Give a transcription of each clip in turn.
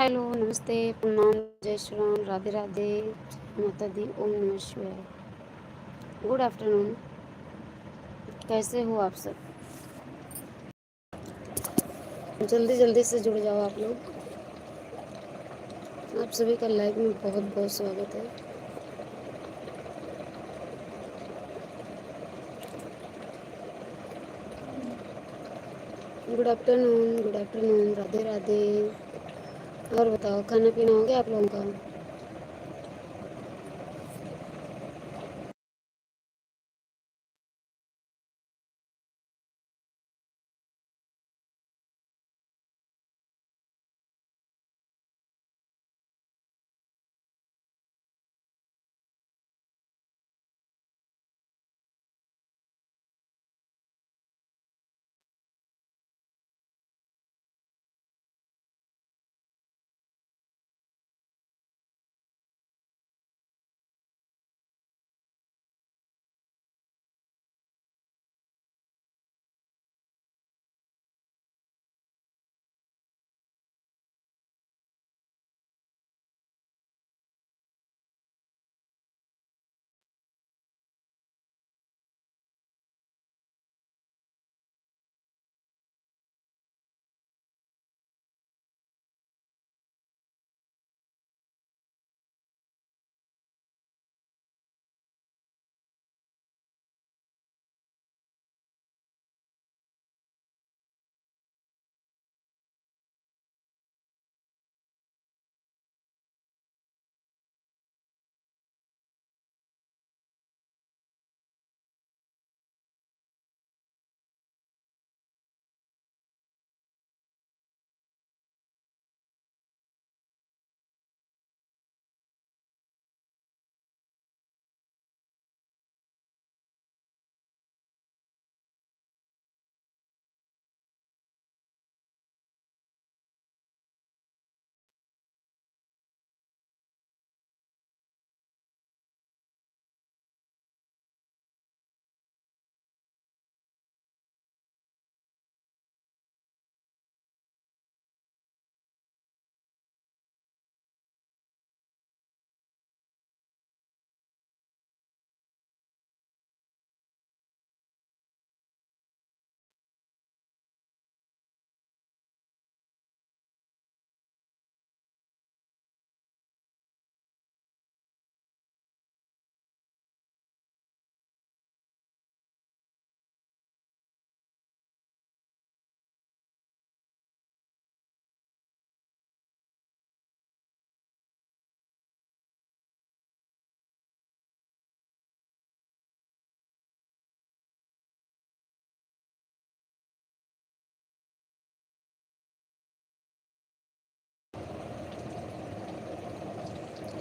Hello, नमस्ते, प्रणाम, जय श्री राम, राधे राधे, माता दी, ओम नमः शिवाय। गुड आफ्टरनून, कैसे हो आप सब? जल्दी जल्दी से जुड़ जाओ आप लोग। आप सभी का लाइव में बहुत बहुत स्वागत है। Good afternoon, good afternoon, Radhe Radhe. और बताओ, खाना पीना हो गया आप लोगों का?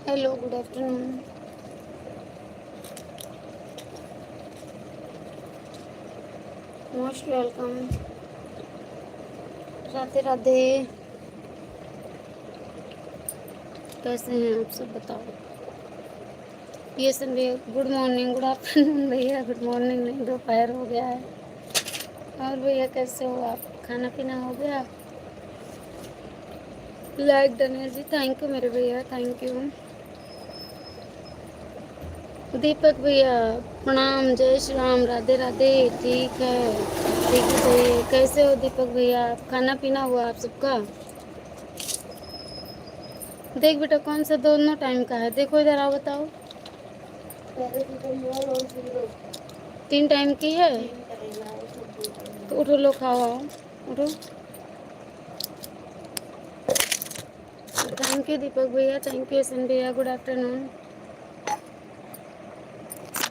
Hello, good afternoon. Most welcome. Radhe Radhe. कैसे हैं आप सब, बताओ। ये सब भैया गुड मॉर्निंग, गुड आफ्टरनून भैया, गुड मॉर्निंग नहीं, दोपहर हो गया है। और भैया कैसे हो आप? खाना पीना हो गया? लाइक डन जी, थैंक यू मेरे भैया, थैंक यू। दीपक भैया प्रणाम, जय श्री राम, राधे राधे। ठीक है, ठीक है भैया। कैसे हो दीपक भैया? खाना पीना हुआ आप सबका? देख बेटा, कौन सा दोनों टाइम का है? देखो इधर आओ, बताओ। 3 टाइम की है तो उठो, लो खाओ, आओ उठो। थैंक यू दीपक भैया, थैंक यू एसन भैया, गुड आफ्टरनून।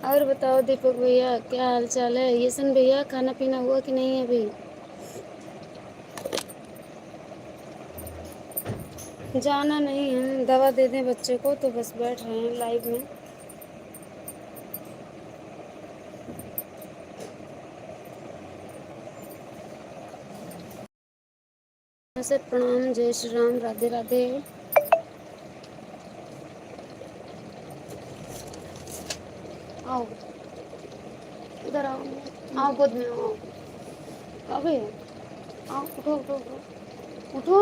और बताओ दीपक भैया, क्या हाल चाल है? यसन भैया खाना पीना हुआ कि नहीं अभी? जाना नहीं है, दवा दे दें बच्चे को तो बस बैठ रहे हैं लाइव में। सर प्रणाम, जय श्री राम, राधे राधे। आओ इधर आओ, आओ गोद में आओ। अबे आओ, उठो उठो उठो उठो।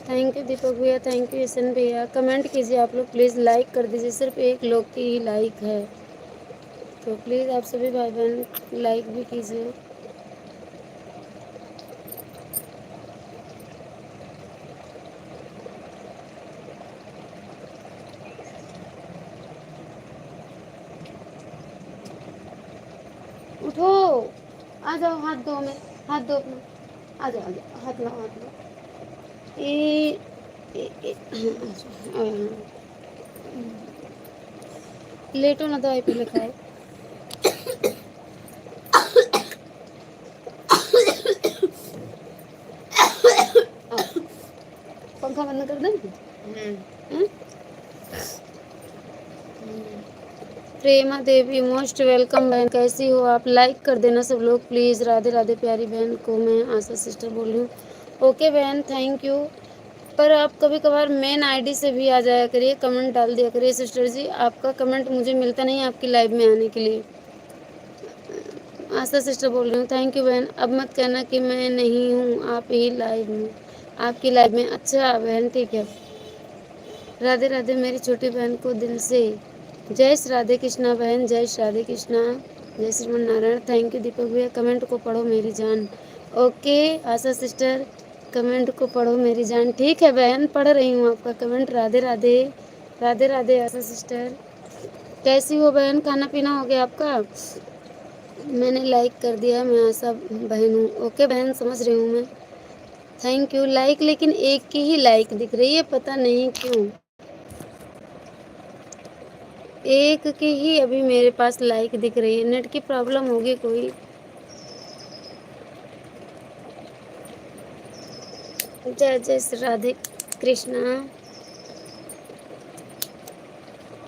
थैंक यू दीपक भैया, थैंक यू ईशन भैया। कमेंट कीजिए आप लोग प्लीज़, लाइक कर दीजिए, सिर्फ एक लोग की ही लाइक है, तो प्लीज़ आप सभी भाई बहन लाइक भी कीजिए। उठो, आ जाओ, हाथ दो में, हाथ दो अपना, आ जाओ, आ जाओ, हाथ लाओ, हाथ लाओ। लेटो ना, दवाई पहले खाओ। पंखा बंद कर दें? प्रेमा देवी मोस्ट वेलकम बहन, कैसी हो आप? लाइक कर देना सब लोग प्लीज़। राधे राधे प्यारी बहन को मैं आशा सिस्टर बोल रही हूँ। ओके बहन, थैंक यू। पर आप कभी कभार मेन आईडी से भी आ जाया करिए, कमेंट डाल दिया करिए सिस्टर जी, आपका कमेंट मुझे मिलता नहीं है आपकी लाइव में आने के लिए। आशा सिस्टर बोल रही हूँ, थैंक यू बहन। अब मत कहना कि मैं नहीं हूँ, आप ही लाइव में, आपकी लाइव में। अच्छा बहन ठीक है। राधे राधे मेरी छोटी बहन को दिल से जय श्री राधे कृष्णा बहन, जय श्री राधे कृष्णा, जय श्रीमन नारायण। थैंक यू दीपक भैया, कमेंट को पढ़ो मेरी जान। ओके आशा सिस्टर, कमेंट को पढ़ो मेरी जान। ठीक है बहन, पढ़ रही हूँ आपका कमेंट। राधे राधे, राधे राधे आशा सिस्टर। कैसी हो बहन, खाना पीना हो गया आपका? मैंने लाइक कर दिया, मैं आशा बहन हूँ। ओके बहन, समझ रही हूँ मैं। Thank you. लाइक लेकिन एक की ही लाइक दिख रही है, पता नहीं क्यों। एक की ही अभी मेरे पास लाइक दिख रही है, नेट की प्रॉब्लम होगी कोई। जय जय श्री राधे कृष्णा।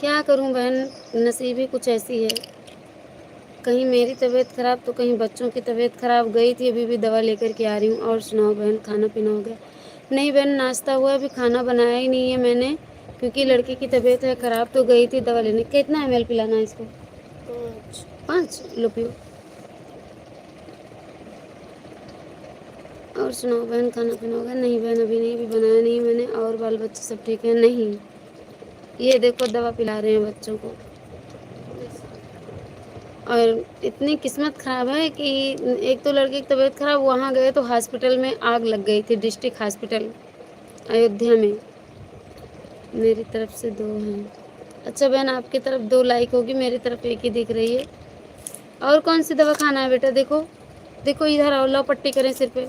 क्या करूं बहन, नसीब ही कुछ ऐसी है, कहीं मेरी तबीयत खराब तो कहीं बच्चों की तबीयत खराब। गई थी अभी भी दवा लेकर के आ रही हूँ। और सुनाओ बहन, खाना पीना हो गया? नहीं बहन, नाश्ता हुआ, अभी खाना बनाया ही नहीं है मैंने, क्योंकि लड़की की तबीयत है खराब, तो गई थी दवा लेने। कितना ml पिलाना है इसको? 5 लो पियो। और सुनाओ बहन, खाना पीना हो गया? नहीं बहन अभी नहीं, अभी बनाया नहीं मैंने। और बाल बच्चे सब ठीक है? नहीं, ये देखो दवा पिला रहे हैं बच्चों को। और इतनी किस्मत खराब है कि एक तो लड़के की तबीयत खराब, वहाँ गए तो हॉस्पिटल में आग लग गई थी, डिस्ट्रिक्ट हॉस्पिटल अयोध्या में। मेरी तरफ से 2 हैं। अच्छा बहन, आपकी तरफ 2 लाइक होगी, मेरी तरफ 1 ही दिख रही है। और कौन सी दवा खाना है बेटा? देखो देखो, इधर आओ, लो पट्टी करें सिर पे।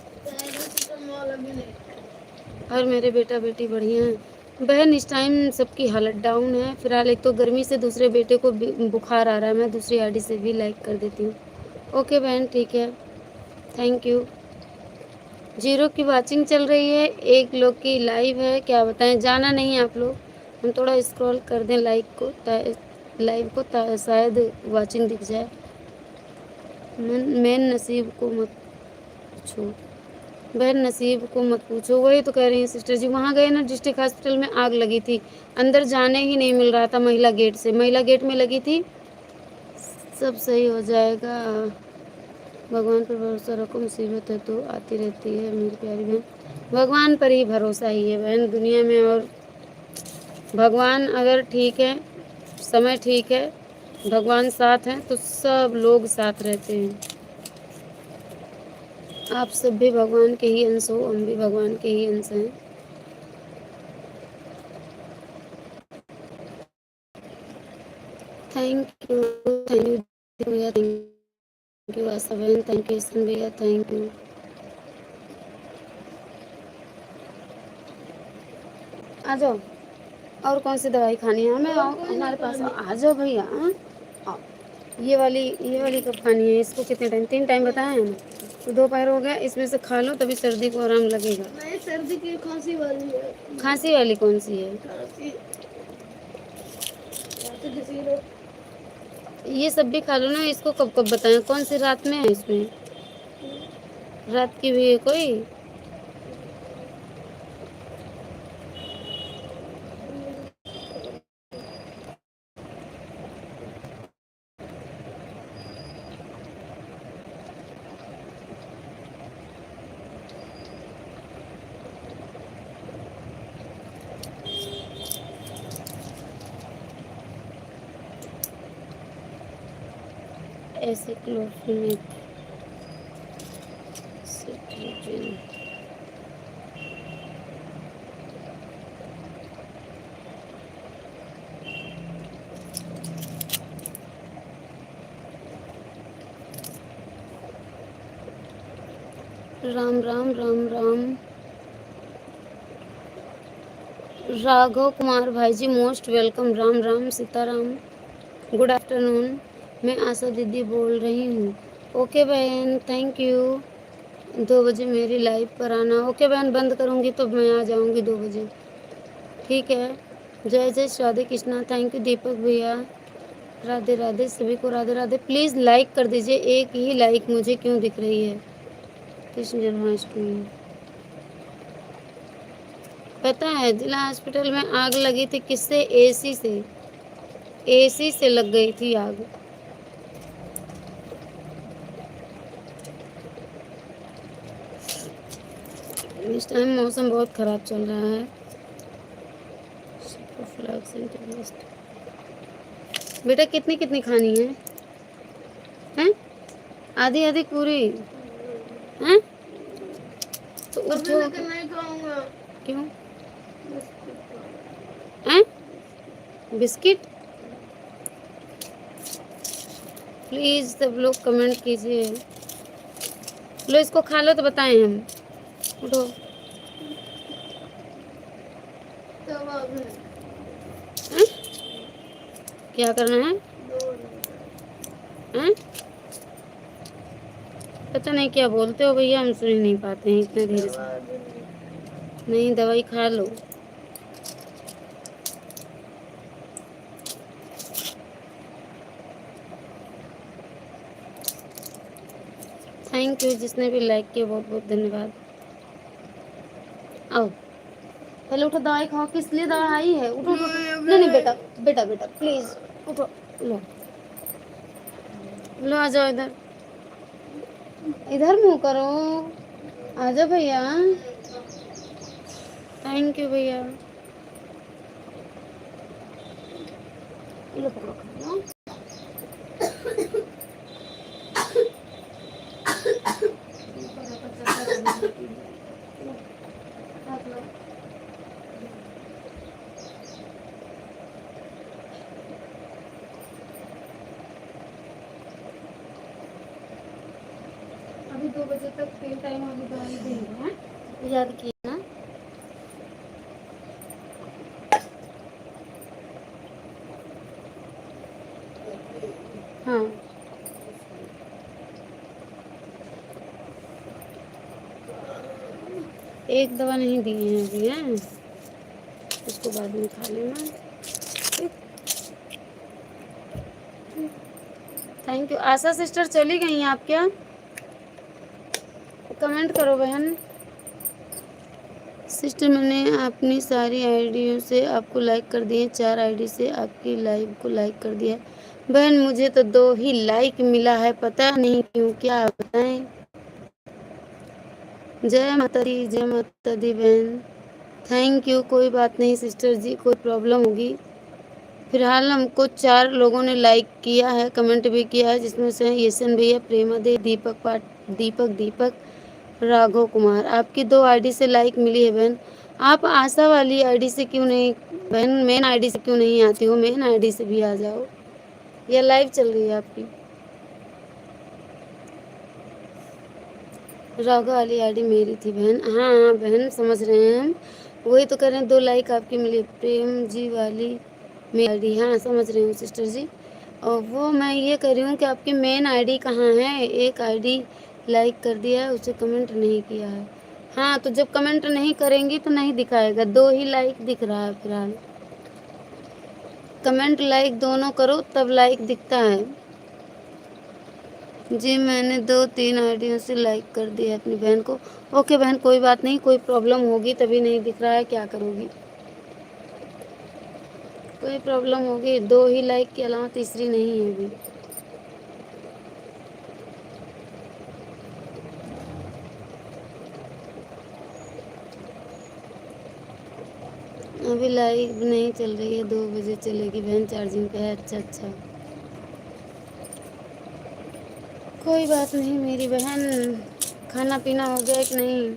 और मेरे बेटा बेटी बढ़िया हैं बहन। इस टाइम सबकी हालत डाउन है फिलहाल। एक तो गर्मी से दूसरे बेटे को बुखार आ रहा है। मैं दूसरी आईडी से भी लाइक कर देती हूँ। ओके बहन ठीक है, थैंक यू। 0 की वाचिंग चल रही है, 1 लोग की लाइव है। क्या बताएं, जाना नहीं आप लोग, हम थोड़ा स्क्रॉल कर दें लाइक को, लाइव को, शायद वाचिंग दिख जाए। मेन नसीब को मत पूछो बहन, नसीब को मत पूछो। वही तो कह रही हैं सिस्टर जी, वहाँ गए ना डिस्ट्रिक्ट हॉस्पिटल में आग लगी थी, अंदर जाने ही नहीं मिल रहा था महिला गेट से, महिला गेट में लगी थी। सब सही हो जाएगा, भगवान पर भरोसा रखो, मुसीबत है तो आती रहती है मेरी प्यारी बहन। भगवान पर ही भरोसा ही है बहन दुनिया में। और भगवान अगर ठीक है, समय ठीक है, भगवान साथ हैं तो सब लोग साथ रहते हैं। आप सब भी भगवान के ही अंश हो, हम भी भगवान के ही अंश हैं। थैंक यू, थैंक यू भैया, थैंक यू आशा बहन, थैंक यू ईशन भैया, थैंक यू। आ जाओ, और कौन सी दवाई खानी है हमें? आओ हमारे पास, आ जाओ भैया। आओ, ये वाली कब खानी है? इसको कितने टाइम? 3 टाइम बताए हैं ना, तो 2 पैर हो गया, इसमें से खा लो तभी सर्दी को आराम लगेगा। नहीं, सर्दी की खांसी वाली है। खांसी वाली कौन सी है? ये सब भी खा लो ना। इसको कब कब बताएं, कौन सी रात में है? इसमें रात की भी है कोई? Aceclofenac cetirizine. राम राम राम राम। राघव कुमार भाई ji most welcome. Ram Ram Sitaram. Good afternoon. मैं आशा दीदी बोल रही हूँ। ओके बहन, थैंक यू। 2 बजे मेरी लाइव पर आना। ओके बहन, बंद करूँगी तो मैं आ जाऊँगी 2 बजे। ठीक है। जय जय राधे कृष्णा। थैंक यू दीपक भैया। राधे राधे सभी को, राधे राधे। प्लीज़ लाइक कर दीजिए, एक ही लाइक मुझे क्यों दिख रही है। कृष्ण जन्माष्टमी। पता है जिला हॉस्पिटल में आग लगी थी किससे? एसी से। एसी से लग गई थी आग। इस टाइम मौसम बहुत ख़राब चल रहा है। बेटा कितनी कितनी खानी है? हैं? आधी आधी पूरी हैं? तो उठो। नहीं खाऊंगा। क्यों? हैं? बिस्किट? प्लीज़ सब लोग कमेंट कीजिए। लो इसको खा लो तो बताएं हम। उठो। हैं? क्या करना है? हैं? पता नहीं क्या बोलते हो भैया, हम सुन नहीं पाते हैं इतने धीरे से। नहीं, दवाई खा लो। थैंक यू जिसने भी लाइक किया, बहुत बहुत धन्यवाद। आओ पहले उठो, दवाई खाओ। किस लिए दवाई है? उठो उठो। नहीं नहीं बेटा, बेटा बेटा प्लीज उठो। लो लो, आ जाओ इधर। इधर मुंह करो। आ जाओ भैया। थैंक यू भैया। लो पकड़ो खाना। अभी 2 बजे तक 3 टाइम अभी दवाई देंगे, हैं? याद किया ना? हाँ। एक दवा नहीं दी है अभी, हैं? उसको बाद में खा लेना। Thank you. आशा सिस्टर चली गई हैं आप क्या? कमेंट करो बहन। सिस्टर मैंने अपनी सारी आईडियों से आपको लाइक कर दिए, 4 आईडी से आपकी लाइव को लाइक कर दिया। बहन मुझे तो 2 ही लाइक मिला है, पता नहीं क्यों, क्या बताएं। जय माता दी, जय माता दी बहन। Thank you. कोई बात नहीं सिस्टर जी, कोई प्रॉब्लम होगी। फिलहाल हमको 4 लोगों ने लाइक किया है, कमेंट भी किया है, जिसमें से यशन भैया, प्रेमा दे, दीपक राघव कुमार। आपकी 2 आईडी से लाइक मिली है बहन। आप आशा वाली आईडी से क्यों नहीं बहन, मेन आईडी से क्यों नहीं आती हो? मेन आईडी से भी आ जाओ। यह लाइव चल रही है आपकी। राघव वाली आईडी मेरी थी बहन। हाँ हाँ बहन, समझ रहे हैं हम। वही तो कर रहे हैं, 2 लाइक आपकी मिली। प्रेम जी वाली मेरी आईडी, हाँ समझ रही हूँ सिस्टर जी। और वो मैं ये कर रही हूँ कि आपकी मेन आईडी कहाँ है? एक आईडी लाइक कर दिया है, उसे कमेंट नहीं किया है। हाँ तो जब कमेंट नहीं करेंगी तो नहीं दिखाएगा। 2 ही लाइक दिख रहा है फिलहाल। कमेंट लाइक दोनों करो तब लाइक दिखता है जी। मैंने 2-3 आईडियों से लाइक कर दिया अपनी बहन को। ओके बहन, कोई बात नहीं, कोई प्रॉब्लम होगी तभी नहीं दिख रहा है, क्या करोगी? कोई प्रॉब्लम होगी। 2 ही लाइक के अलावा तीसरी नहीं है अभी। अभी लाइव नहीं चल रही है, 2 बजे चलेगी बहन, चार्जिंग पे है। अच्छा अच्छा। कोई बात नहीं मेरी बहन, खाना पीना हो गया कि नहीं?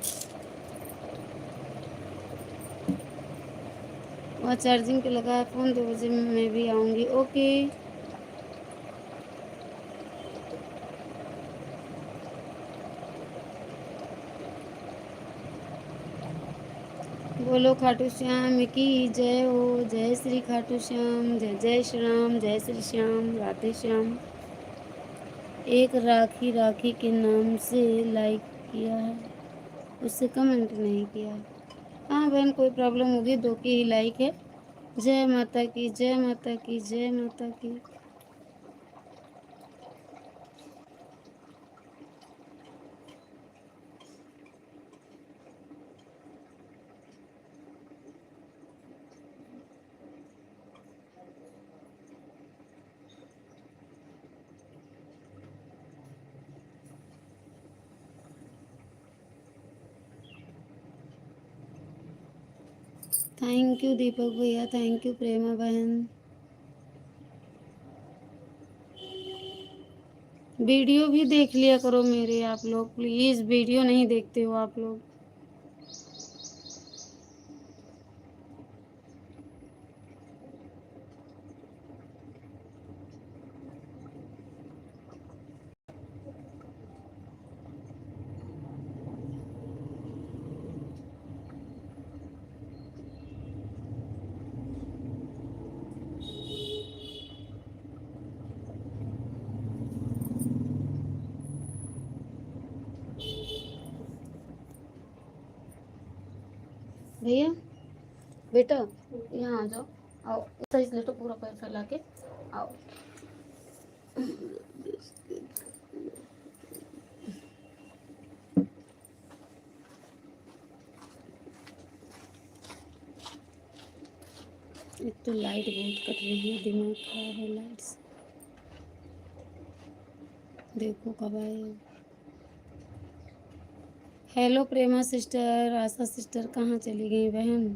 वहाँ चार्जिंग पे लगा है फ़ोन, 2 बजे मैं भी आऊँगी। ओके। बोलो खाटू श्याम की जय हो। जय श्री खाटू श्याम, जय जय श्री राम, जय श्री श्याम, राधे श्याम। एक राखी राखी के नाम से लाइक किया है, उससे कमेंट नहीं किया है। हाँ बहन, कोई प्रॉब्लम होगी, 2 की ही लाइक है। जय माता की, जय माता की, जय माता की। थैंक यू दीपक भैया, थैंक यू प्रेमा बहन। वीडियो भी देख लिया करो मेरे, आप लोग प्लीज़, वीडियो नहीं देखते हो आप लोग। भैया बेटा यहाँ आ जाओ, आओ सही लेटो, पूरा पैर फैला के आओ। एक तो लाइट बहुत कट रही है, दिमाग खराब है लाइट से। देखो कब आए। हेलो प्रेमा सिस्टर, आशा सिस्टर, कहाँ चली गई बहन?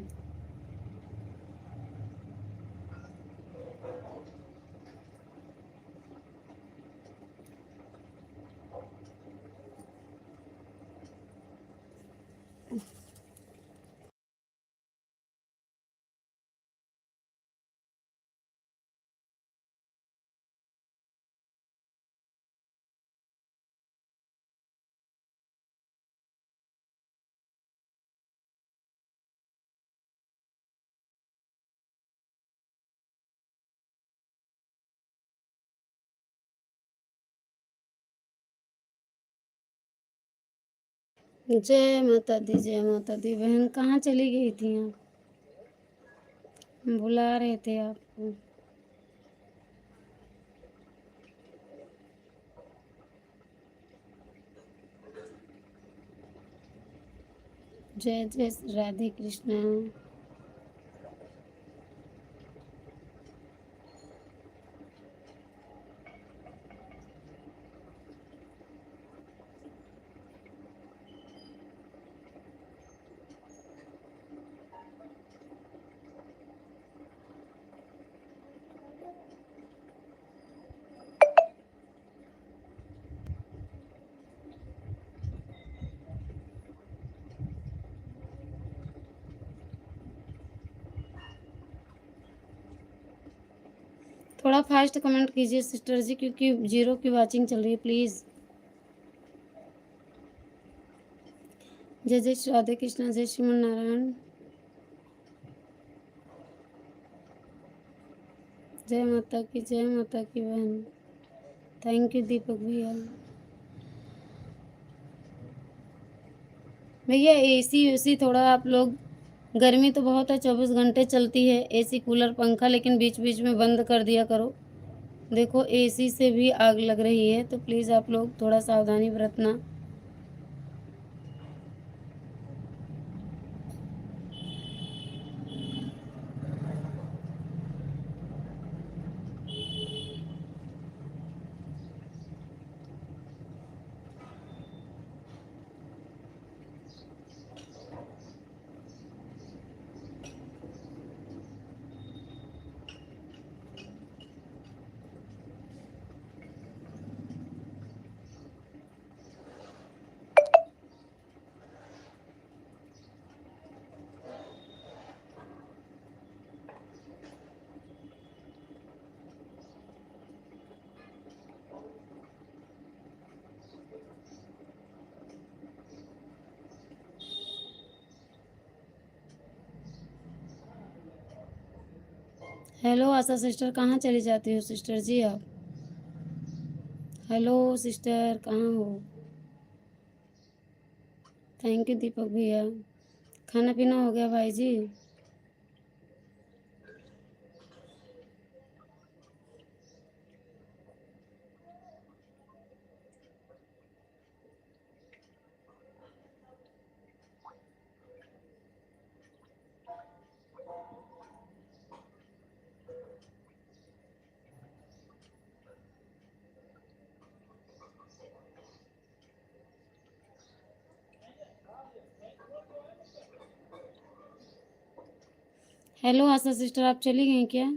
जय माता दी, जय माता दी। बहन कहाँ चली गई थी आप? बुला रहे थे आपको। जय जय राधे कृष्णा। थोड़ा फास्ट कमेंट कीजिए सिस्टर जी, क्योंकि 0 की वाचिंग चल रही है, प्लीज़। जय जय श्री राधे कृष्णा, जय श्रीमन नारायण। जय माता की, जय माता की बहन। थैंक यू दीपक भैया। भैया एसी उसी थोड़ा आप लोग, गर्मी तो बहुत है, 24 घंटे चलती है एसी कूलर पंखा, लेकिन बीच बीच में बंद कर दिया करो। देखो एसी से भी आग लग रही है, तो प्लीज़ आप लोग थोड़ा सावधानी बरतना। हेलो आशा सिस्टर, कहाँ चली जाती हो सिस्टर जी आप? हेलो सिस्टर, कहाँ हो? थैंक यू दीपक भैया। खाना पीना हो गया भाई जी? हेलो आशा सिस्टर, आप चली गई क्या?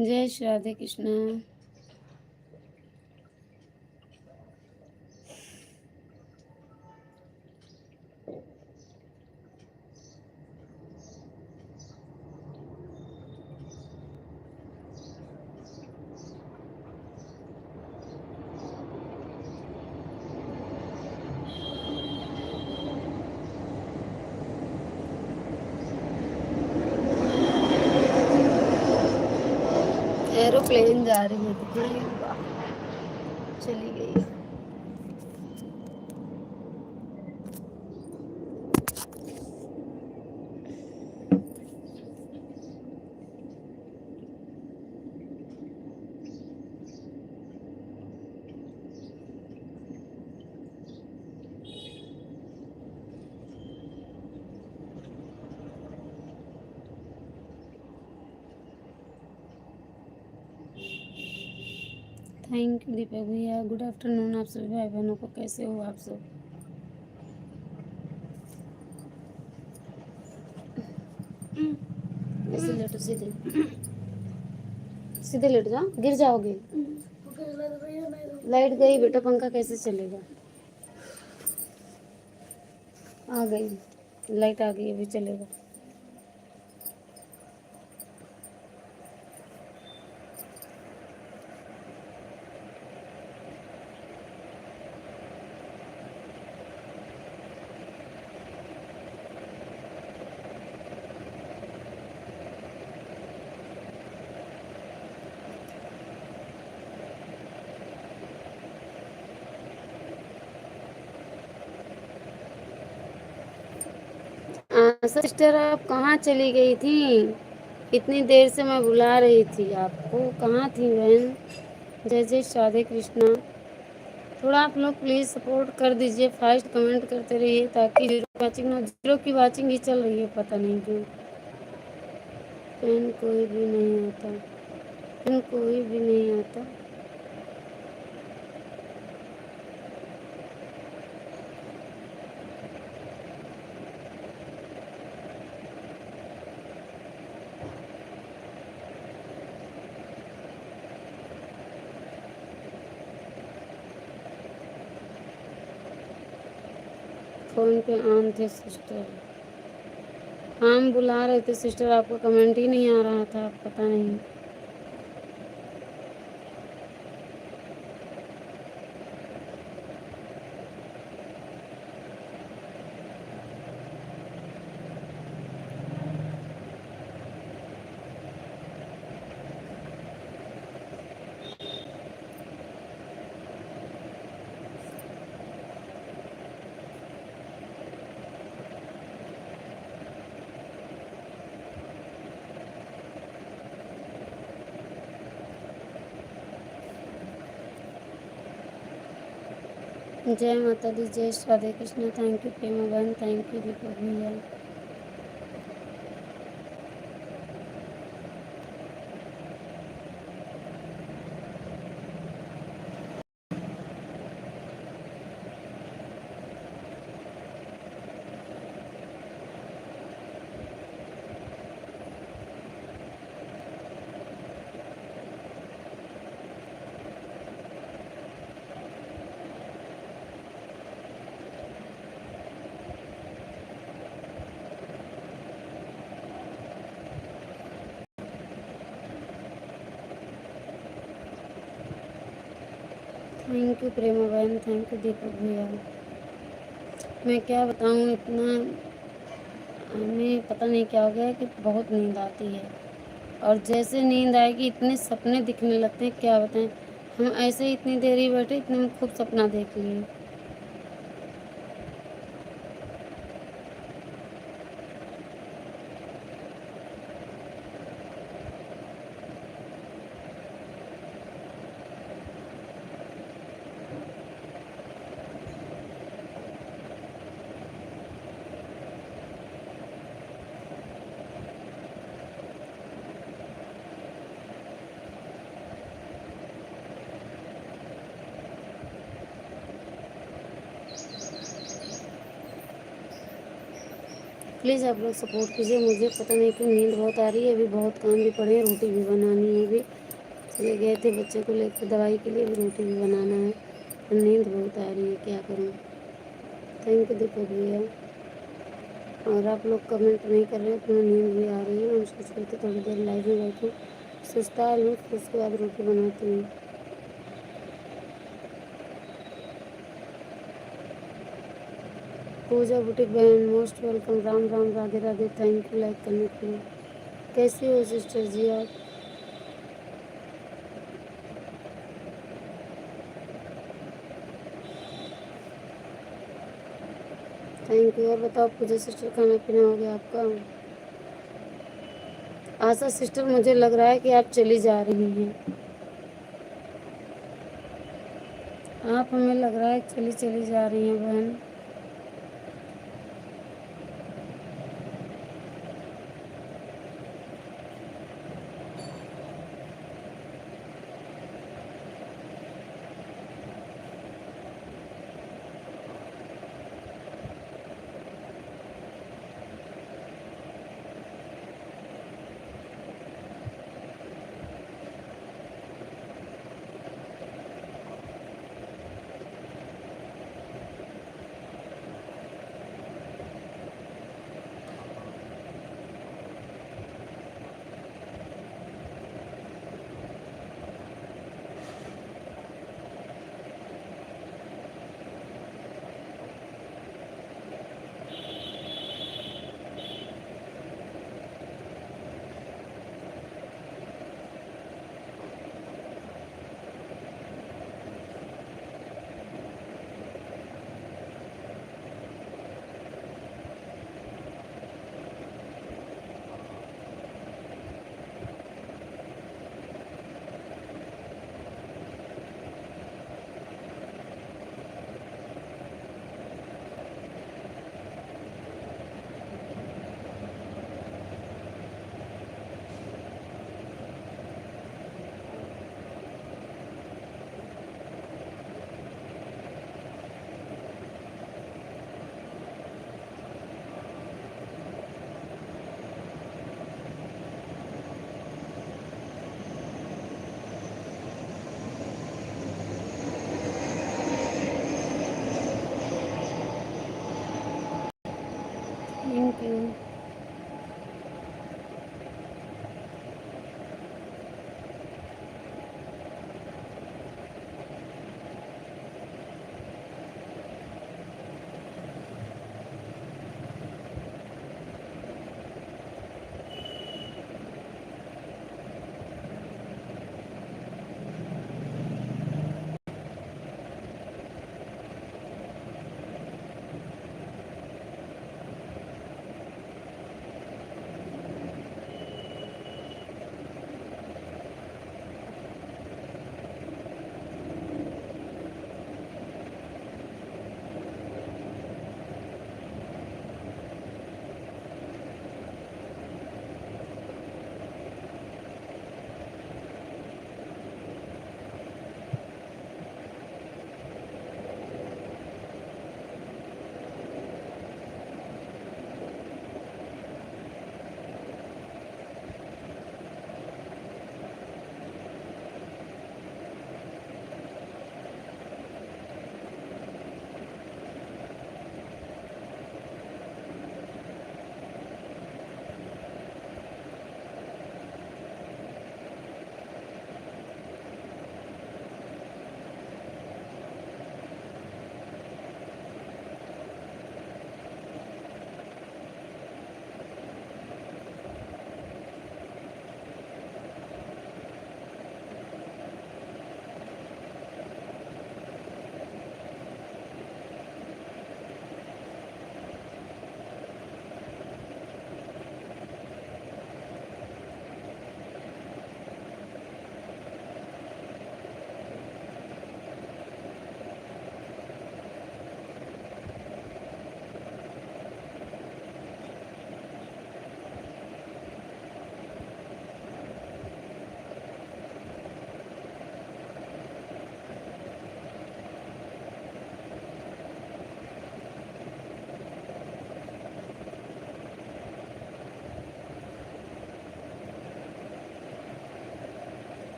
जय श्री राधे कृष्णा। एरोप्लेन जा रही है, दिखाई होगा। चली गई। थैंक यू दीपक भैया। गुड आफ्टरनून आप सभी भाई बहनों को। कैसे हो आप सब? ऐसे लेटो, सीधे सीधे लेट जाओ, गिर जाओगे। लाइट गई बेटा, पंखा कैसे चलेगा? आ गई लाइट, आ गई, अभी चलेगा। सिस्टर आप कहाँ चली गई थी? इतनी देर से मैं बुला रही थी आपको, कहाँ थी बहन? जय जय राधे कृष्णा। थोड़ा आप लोग प्लीज़ सपोर्ट कर दीजिए, फास्ट कमेंट करते रहिए ताकि जीरो वाचिंग ना, जीरो की वाचिंग ही चल रही है, पता नहीं क्यों। पेन कोई भी नहीं आता, पेन कोई भी नहीं आता। फ़ोन पे ऑन थे सिस्टर। हम बुला रहे थे सिस्टर, आपका कमेंट ही नहीं आ रहा था, पता नहीं। जय माता दी, जय राधे कृष्ण। थैंक यू प्रेमा बहन, थैंक यू दीपक भैया। थैंक यू प्रेमा बहन, थैंक यू दीपक भैया। मैं क्या बताऊँ, इतना हमें पता नहीं क्या हो गया है कि बहुत नींद आती है, और जैसे नींद आएगी इतने सपने दिखने लगते हैं, क्या बताएं। हम ऐसे ही इतनी देर ही बैठे, इतने में खूब सपना देख लिए। प्लीज़ आप लोग सपोर्ट कीजिए, मुझे पता नहीं क्यों नींद बहुत आ रही है। अभी बहुत काम भी पड़े हैं, रोटी भी बनानी है। अभी चले गए थे बच्चे को लेकर दवाई के लिए, अभी रोटी भी बनाना है। नींद बहुत आ रही है, क्या करूँ। थैंक यू दीपक भैया। और आप लोग कमेंट नहीं कर रहे हैं तो नींद भी आ रही है। हम सोच रहे थे थोड़ी देर लाइव में बैठूँ, सुस्ता लूँ, फिर उसके बाद रोटी बनाती हूँ। पूजा बुटीक बहन most welcome, Ram Ram, Radhe Radhe, thank you like करने के लिए। कैसी हो सिस्टर जी आप? Thank you. और बताओ पूजा सिस्टर, खाना पीना हो गया आपका? आशा सिस्टर, मुझे लग रहा है कि आप चली जा रही हैं। आप, हमें लग रहा है चली चली जा रही हैं बहन।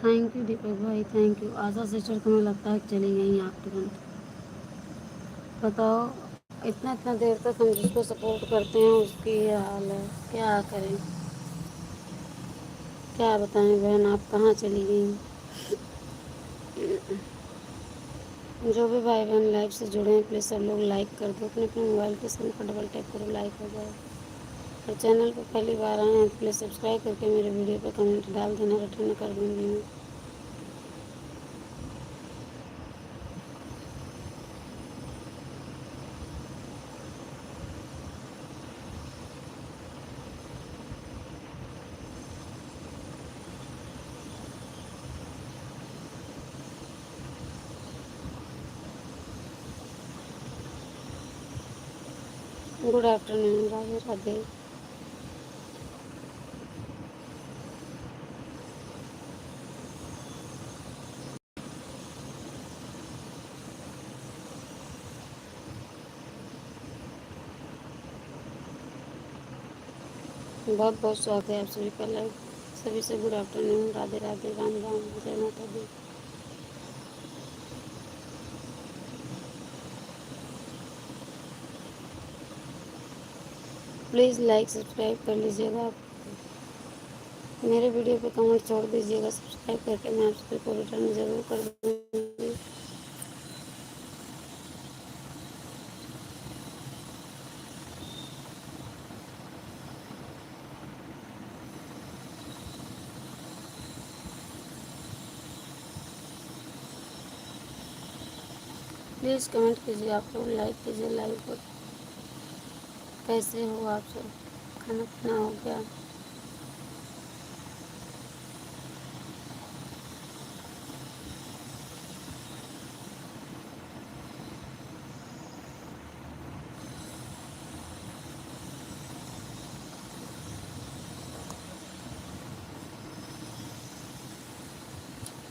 थैंक यू दीपक भाई, थैंक यू। आशा सिस्टर तुम्हें लगता है कि चली गई आप तुरंत? बताओ, इतना इतना देर तक हम जिसको सपोर्ट करते हैं उसकी ये हाल है, क्या करें, क्या बताएं बहन, आप कहाँ चली गई? जो भी भाई बहन लाइव से जुड़े हैं प्लीज़ सब लोग लाइक कर दो, अपने अपने मोबाइल के स्क्रीन पर डबल टैप करो, लाइक हो जाए। और चैनल पर पहली बार आए हैं तो प्लीज़ सब्सक्राइब करके मेरे वीडियो पर कमेंट डाल देना, रिटर्न कर दूँगी मैं। Good afternoon, Radhe Radhe. बहुत बहुत स्वागत है आप सभी का लाइव। सभी से गुड आफ्टरनून, राधे राधे, राम राम, जय माता दी। प्लीज़ लाइक सब्सक्राइब कर लीजिएगा आप, मेरे वीडियो पे कमेंट छोड़ दीजिएगा, सब्सक्राइब करके मैं आप सभी को रिटर्न ज़रूर कर दूँगी। प्लीज़ कमेंट कीजिए, आप लोग लाइक कीजिए लाइव को। कैसे हो आप सब? खाना पीना हो गया?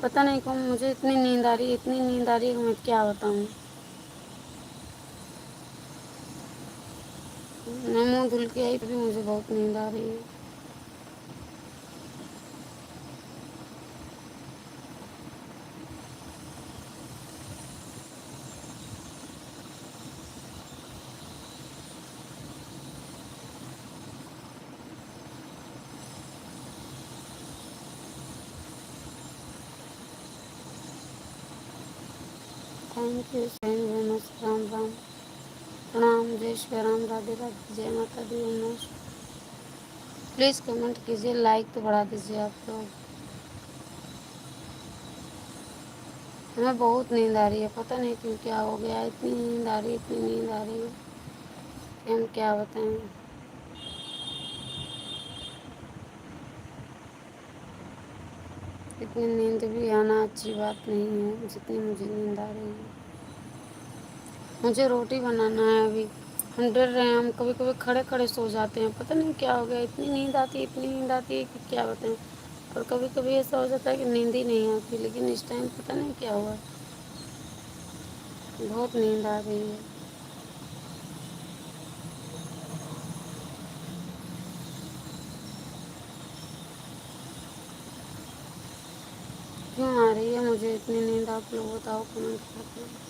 पता नहीं क्यों मुझे इतनी नींद आ रही है, इतनी नींद आ रही है कि मैं क्या बताऊँ। मैं मुँह धुल के आई भी मुझे बहुत नींद आ रही है। Thank you very much, Ram Ram, प्रणाम, जय श्री राम, राधे राधे, जय माता दी, ओम नमः शिवाय। प्लीज़ कमेंट कीजिए, लाइक तो बढ़ा दीजिए आप लोग। हमें बहुत नींद आ रही है, पता नहीं क्यों, क्या हो गया, इतनी नींद आ रही है, इतनी नींद आ रही है कि हम क्या बताएं। इतनी नींद भी आना अच्छी बात नहीं है जितनी मुझे नींद आ रही है। मुझे रोटी बनाना है अभी। हम डर रहे हैं, हम कभी कभी खड़े खड़े सो जाते हैं, पता नहीं क्या हो गया, इतनी नींद आती है, इतनी नींद आती है कि क्या बताएं। और कभी कभी ऐसा हो जाता है कि नींद ही नहीं आती, लेकिन इस टाइम पता नहीं क्या हुआ, बहुत नींद आ रही है। क्यों आ रही है मुझे इतनी नींद, आप लोग बताओ कमेंट करके।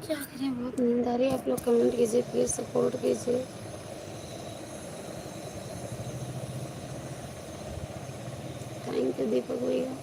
क्या करें, बहुत नींद आ रही है। आप लोग कमेंट कीजिए, प्लीज़ सपोर्ट कीजिए। थैंक यू दीपक भैया।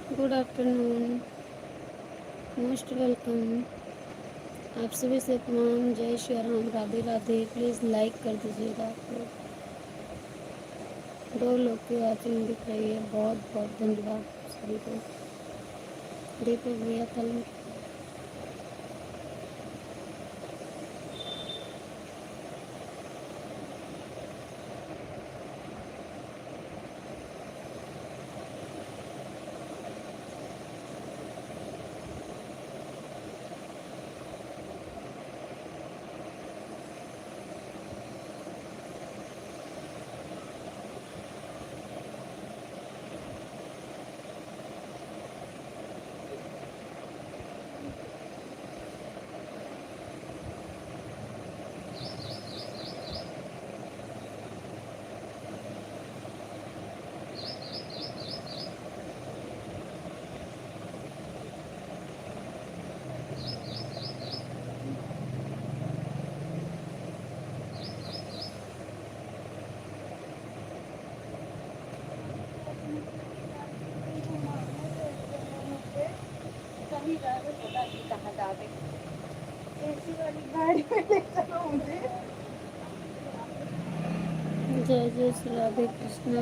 Good afternoon, most welcome. आप सभी से तमाम जय श्री राम, राधे राधे। प्लीज़ लाइक कर दीजिएगा। आप लोग 2 लोग की वॉचिंग दिख रही है, बहुत बहुत धन्यवाद सभी को। दीपक भैया कल जय जय श्री राधे कृष्णा।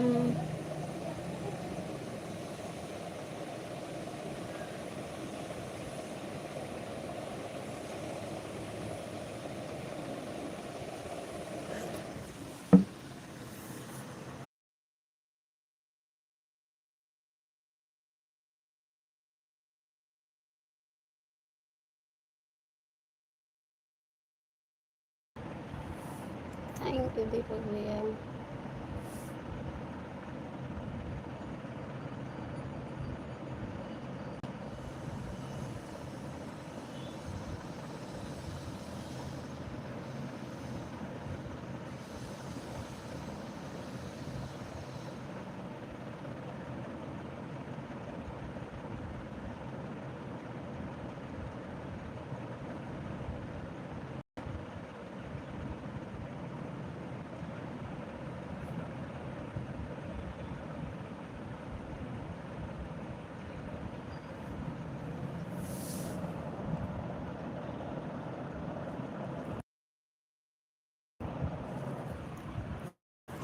थैंक यू दीपक भैया।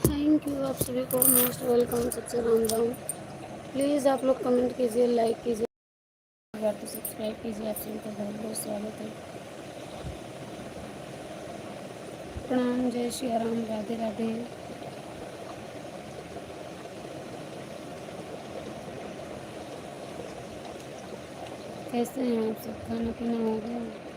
थैंक यू आप सभी को, मोस्ट वेलकम। सच्चा राम राम। प्लीज़ आप लोग कमेंट कीजिए, लाइक कीजिए, बार तो सब्सक्राइब कीजिए। आप सभी का बहुत बहुत स्वागत है। प्रणाम, जय श्री राम, राधे राधे। कैसे हैं आप सब? खाना पीना हो गया?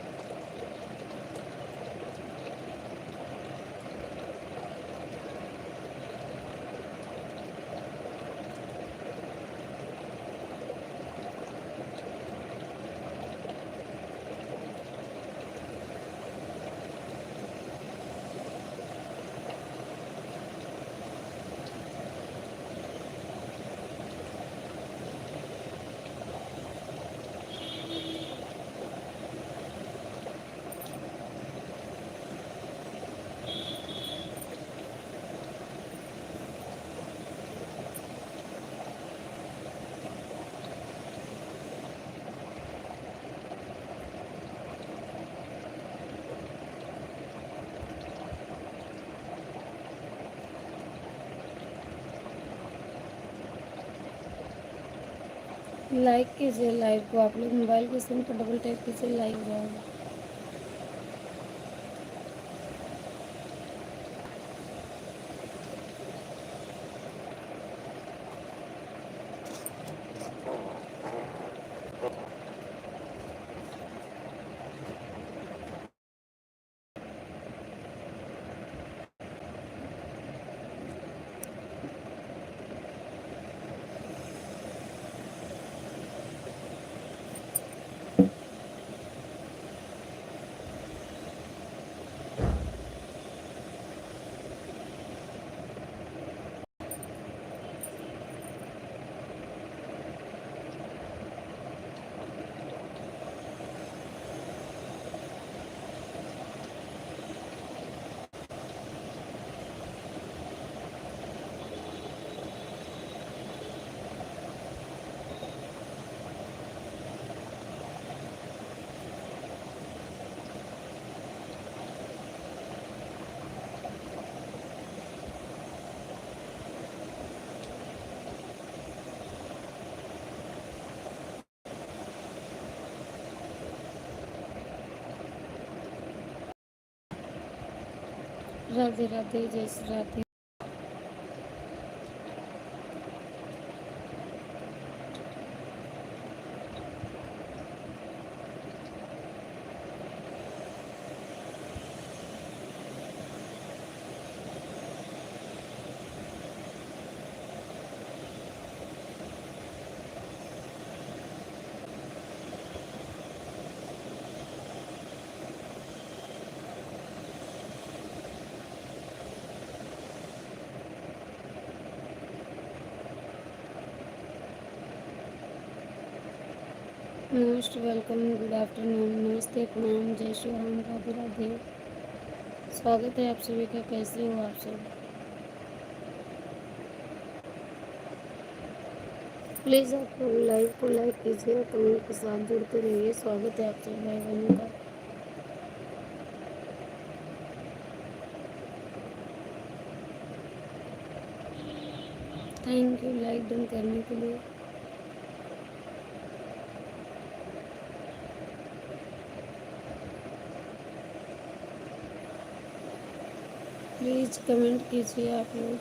लाइक कीजिए लाइव को। आप लोग मोबाइल के स्क्रीन पर डबल टैप कीजिए, लाइव हो जाएगा। राधे राधे, जय Shri Radhe. Most welcome, good afternoon, नमस्ते, प्रणाम, जय श्री राम, राधे राधे। स्वागत है आप सभी का। कैसे हो आप सब? प्लीज़ आप लाइव को लाइक कीजिए, कमेंट के साथ जुड़ते रहिए। स्वागत है आप सभी भाई बहनों का। थैंक यू लाइक डन करने के लिए। प्लीज़ कमेंट कीजिए आप लोग।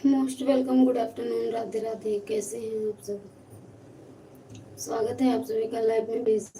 Most welcome, good afternoon, Radhe Radhe. कैसे हैं आप सब? स्वागत है आप सभी का लाइव में। प्लीज